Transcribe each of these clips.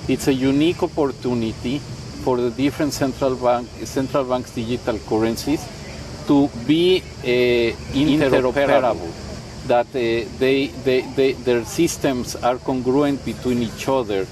It's a unique opportunity for the different central banks' digital currencies to be interoperable, that their systems are congruent between each other.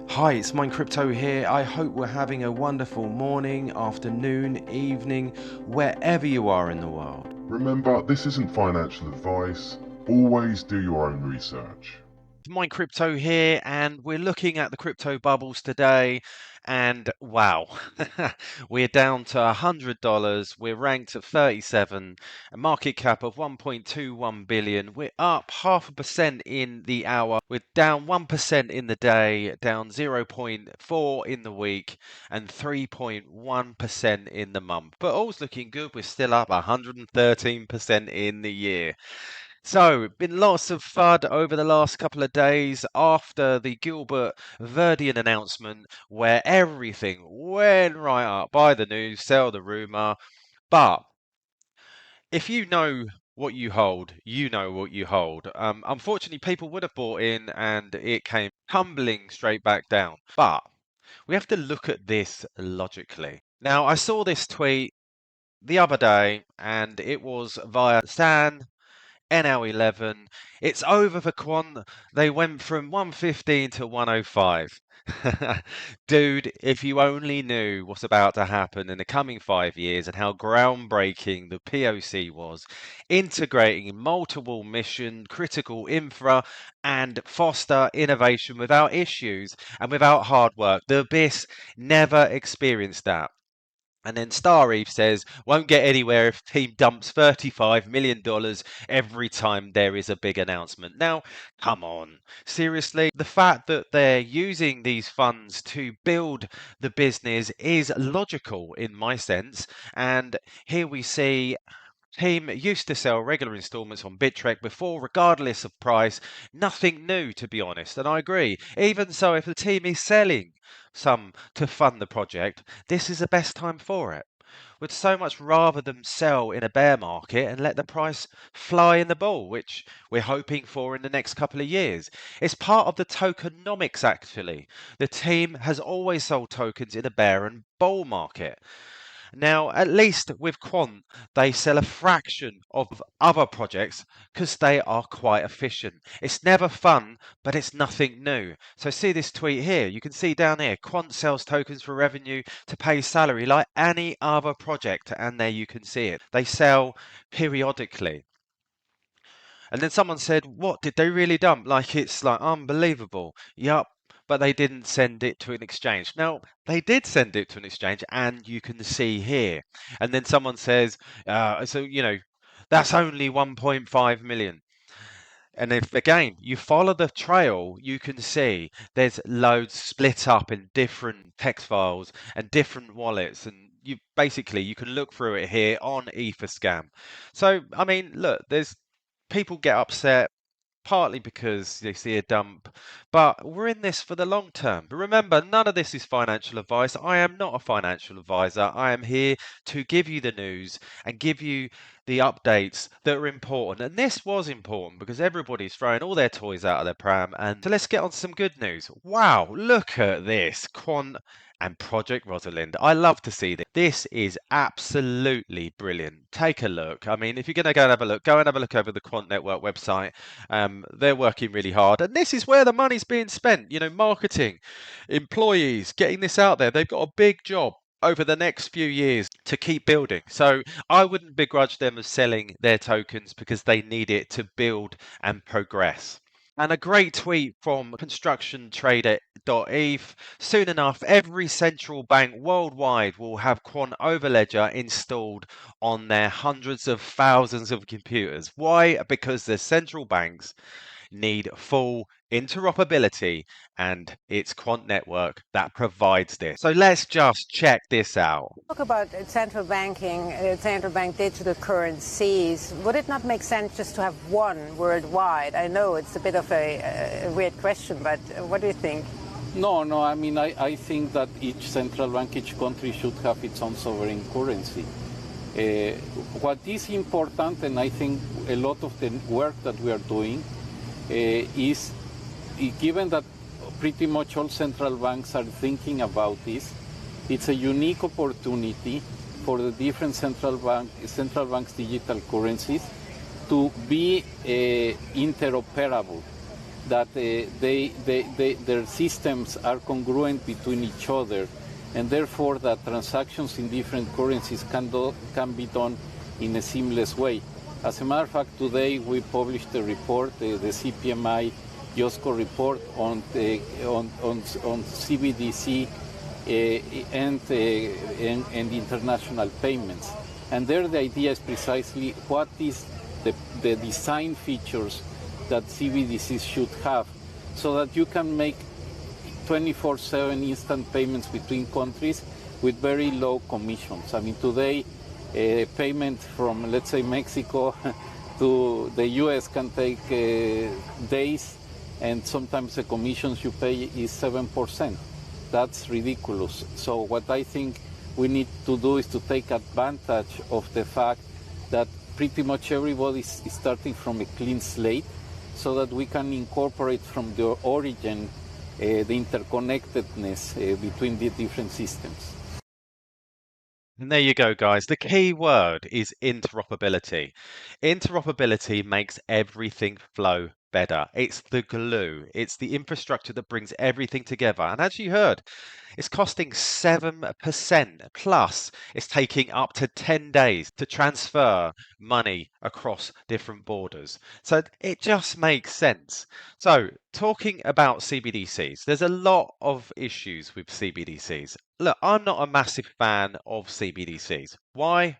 Hi, it's Mind Crypto here. I hope we're having a wonderful morning, afternoon, evening, wherever you are in the world. Remember, this isn't financial advice. Always do your own research. Mind Crypto here, and we're looking at the crypto bubbles today, and wow, we're down to $100. We're ranked at 37, a market cap of 1.21 billion. We're up 0.5% in the hour. We're down 1% in the day, down 0.4 in the week, and 3.1% in the month. But all's looking good. We're still up 113% in the year. So, been lots of FUD over the last couple of days after the Gilbert Verdian announcement, where everything went right up. Buy the news, sell the rumor. But if you know what you hold, you know what you hold. Unfortunately, people would have bought in and it came tumbling straight back down. But we have to look at this logically. Now, I saw this tweet the other day, and it was via Stan NL11. It's over for Quant. They went from 115 to 105. Dude, if you only knew what's about to happen in the coming 5 years and how groundbreaking the POC was, integrating multiple mission, critical infra, and foster innovation without issues and without hard work. The Abyss never experienced that. And then Star Eve says, won't get anywhere if team dumps $35 million every time there is a big announcement. Now, come on. Seriously, the fact that they're using these funds to build the business is logical in my sense. And here we see team used to sell regular installments on Bittrex before, regardless of price. Nothing new, to be honest, and I agree. Even so, if the team is selling some to fund the project, this is the best time for it. Would so much rather them sell in a bear market and let the price fly in the bull, which we're hoping for in the next couple of years. It's part of the tokenomics, actually. The team has always sold tokens in a bear and bull market. Now, at least with Quant, they sell a fraction of other projects because they are quite efficient. It's never fun, but it's nothing new. So see this tweet here. You can see down here, Quant sells tokens for revenue to pay salary like any other project. And there you can see it. They sell periodically. And then someone said, what, did they really dump? Like, it's like unbelievable. Yup, but they didn't send it to an exchange. Now, they did send it to an exchange, and you can see here. And then someone says, that's only 1.5 million. And if, again, you follow the trail, you can see there's loads split up in different text files and different wallets. And you can look through it here on Etherscan. So, I mean, look, there's people get upset partly because they see a dump, but we're in this for the long term. But remember, none of this is financial advice. I am not a financial advisor. I am here to give you the news and give you the updates that are important. And this was important because everybody's throwing all their toys out of their pram. And so let's get on to some good news. Wow, look at this. Quant and Project Rosalind. I love to see this. This is absolutely brilliant. Take a look. I mean, if you're going to go and have a look, go and have a look over the Quant Network website. They're working really hard. And this is where the money's being spent. You know, marketing, employees, getting this out there. They've got a big job over the next few years to keep building. So I wouldn't begrudge them of selling their tokens because they need it to build and progress. And a great tweet from constructiontrader.eth. Soon enough, every central bank worldwide will have Quant Overledger installed on their hundreds of thousands of computers. Why? Because the central banks need full interoperability, and it's Quant Network that provides this. So let's just check this out. Talk about central banking, central bank digital currencies. Would it not make sense just to have one worldwide? I know it's a bit of a weird question, but what do you think? No. I mean, I think that each central bank, each country should have its own sovereign currency. What is important, and I think a lot of the work that we are doing is, given that pretty much all central banks are thinking about this, it's a unique opportunity for the different central banks' digital currencies to be interoperable, that their systems are congruent between each other, and therefore that transactions in different currencies can be done in a seamless way. As a matter of fact, today we published a report, the CPMI JOSCO report on CBDC and international payments. And there the idea is precisely what is the design features that CBDCs should have, so that you can make 24/7 instant payments between countries with very low commissions. I mean, today, a payment from, let's say, Mexico to the US can take days, and sometimes the commissions you pay is 7%. That's ridiculous. So what I think we need to do is to take advantage of the fact that pretty much everybody is starting from a clean slate, so that we can incorporate from the origin the interconnectedness between the different systems. And there you go, guys. The key word is interoperability. Interoperability makes everything flow better. It's the glue. It's the infrastructure that brings everything together. And as you heard, it's costing 7% plus. It's taking up to 10 days to transfer money across different borders. So it just makes sense. So talking about CBDCs, there's a lot of issues with CBDCs. Look, I'm not a massive fan of CBDCs. Why?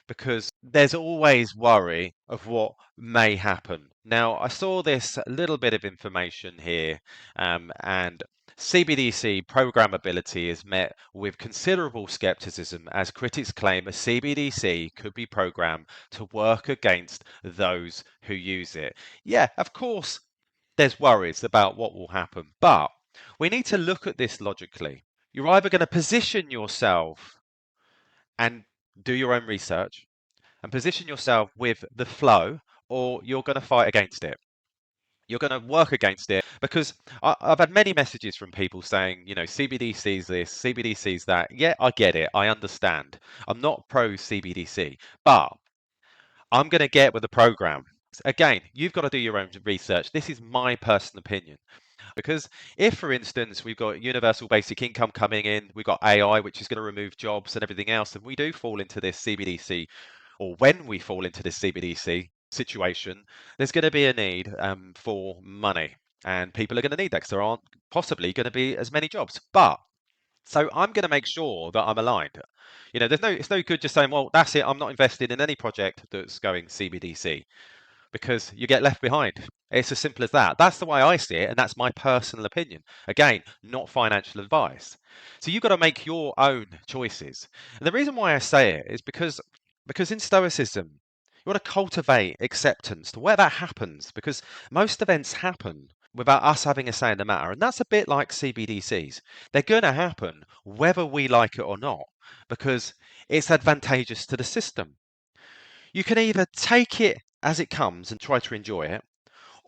Because there's always worry of what may happen. Now, I saw this little bit of information here, and CBDC programmability is met with considerable skepticism as critics claim a CBDC could be programmed to work against those who use it. Yeah, of course, there's worries about what will happen, but we need to look at this logically. You're either going to position yourself and do your own research and position yourself with the flow, or you're going to fight against it. You're going to work against it, because I've had many messages from people saying, you know, CBDC's this, CBDC's that. Yeah, I get it. I understand. I'm not pro CBDC, but I'm going to get with the program. Again, you've got to do your own research. This is my personal opinion. Because if, for instance, we've got universal basic income coming in, we've got AI, which is going to remove jobs and everything else, and we do fall into this CBDC, or when we fall into this CBDC situation, there's going to be a need for money. And people are going to need that because there aren't possibly going to be as many jobs. But so I'm going to make sure that I'm aligned. You know, it's no good just saying, well, that's it. I'm not invested in any project that's going CBDC, because you get left behind. It's as simple as that. That's the way I see it, and that's my personal opinion. Again, not financial advice. So you've got to make your own choices. And the reason why I say it is because in Stoicism, you want to cultivate acceptance to where that happens, because most events happen without us having a say in the matter. And that's a bit like CBDCs. They're going to happen whether we like it or not, because it's advantageous to the system. You can either take it as it comes and try to enjoy it,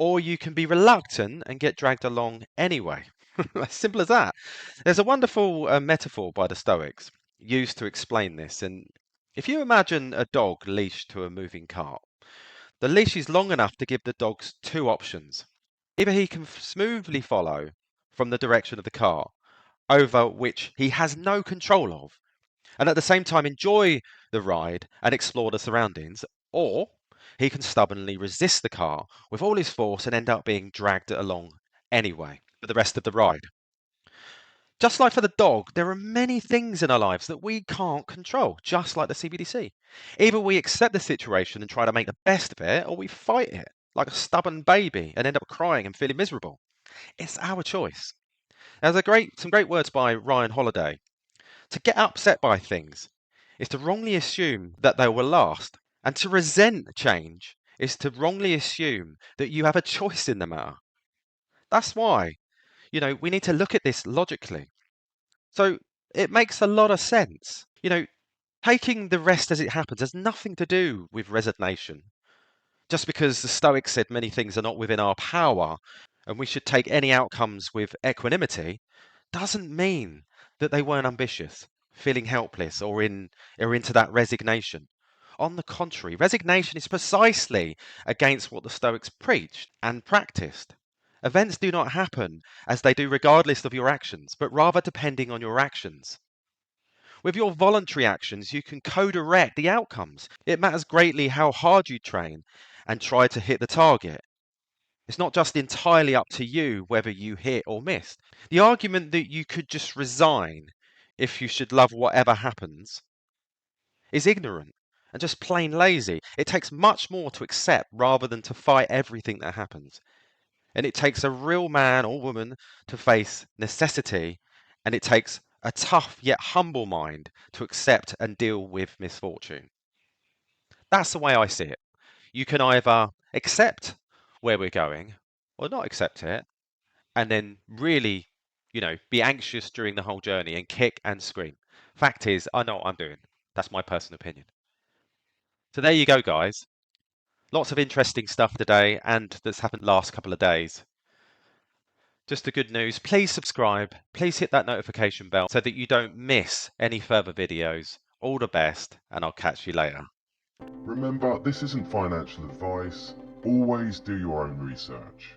or you can be reluctant and get dragged along anyway. As simple as that. There's a wonderful metaphor by the Stoics used to explain this. And if you imagine a dog leashed to a moving cart, the leash is long enough to give the dog two options. Either he can smoothly follow from the direction of the cart, over which he has no control of, and at the same time enjoy the ride and explore the surroundings, or he can stubbornly resist the car with all his force and end up being dragged along anyway for the rest of the ride. Just like for the dog, there are many things in our lives that we can't control, just like the CBDC. Either we accept the situation and try to make the best of it, or we fight it like a stubborn baby and end up crying and feeling miserable. It's our choice. There's some great words by Ryan Holiday. To get upset by things is to wrongly assume that they will last, and to resent change is to wrongly assume that you have a choice in the matter. That's why You know, we need to look at this logically. So it makes a lot of sense. You know, taking the rest as it happens has nothing to do with resignation. Just because the Stoics said many things are not within our power and we should take any outcomes with equanimity, doesn't mean that they weren't ambitious, feeling helpless, or into that resignation. On the contrary, resignation is precisely against what the Stoics preached and practiced. Events do not happen as they do regardless of your actions, but rather depending on your actions. With your voluntary actions, you can co-direct the outcomes. It matters greatly how hard you train and try to hit the target. It's not just entirely up to you whether you hit or miss. The argument that you could just resign if you should love whatever happens is ignorant and just plain lazy. It takes much more to accept rather than to fight everything that happens. And it takes a real man or woman to face necessity, and it takes a tough yet humble mind to accept and deal with misfortune. That's the way I see it. You can either accept where we're going or not accept it, and then really, be anxious during the whole journey and kick and scream. Fact is, I know what I'm doing. That's my personal opinion. So there you go, guys. Lots of interesting stuff today, and that's happened last couple of days. Just the good news, please subscribe, please hit that notification bell so that you don't miss any further videos. All the best, and I'll catch you later. Remember, this isn't financial advice. Always do your own research.